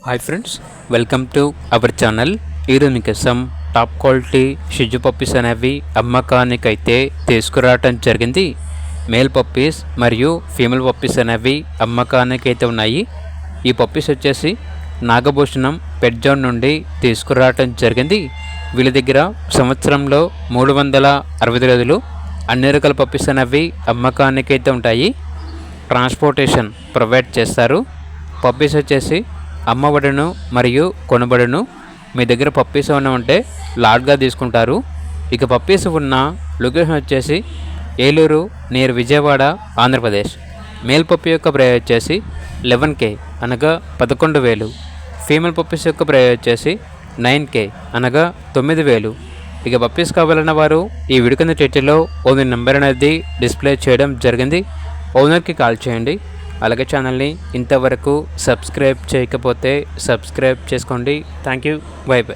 Hi friends, welcome to our channel. ఈరోజు మీకోసం top quality షిజు puppies అనేవి అమ్మకానికైతే తీసుకురావటం జరిగింది. మేల్ పప్పీస్ మరియు ఫీమేల్ పప్పీస్ అనేవి అమ్మకానికైతే ఉన్నాయి. ఈ పప్పీస్ వచ్చేసి నాగభూషణం పెట్ జోన్ నుండి తీసుకురావటం జరిగింది. వీళ్ళ దగ్గర సంవత్సరంలో 365 రోజులు అన్ని రకాల పప్పీస్ అనేవి అమ్మకానికైతే ఉంటాయి. ట్రాన్స్పోర్టేషన్ ప్రొవైడ్ చేస్తారు. పప్పీస్ వచ్చేసి అమ్మబడును మరియు కొనబడును. మీ దగ్గర పప్పీస్ ఏమైనా ఉంటే లాట్గా తీసుకుంటారు. ఇక పప్పీస్ ఉన్న లొకేషన్ వచ్చేసి Eluru near Vijayawada, Andhra Pradesh. Male puppy యొక్క ప్రైస్ వచ్చేసి 11K అనగా 11,000. ఫీమేల్ పప్పీస్ యొక్క ప్రైస్ వచ్చేసి 9K అనగా 9,000. ఇక పప్పీస్ కావాలన్న వారు ఈ వీడియో టైటిల్లో ఓనర్ నెంబర్ అనేది డిస్ప్లే చేయడం జరిగింది. ఓనర్కి కాల్ చేయండి. అలాగే ఛానల్ని ఇంతవరకు సబ్స్క్రైబ్ చేయకపోతే సబ్స్క్రైబ్ చేసుకోండి. Thank you. By by.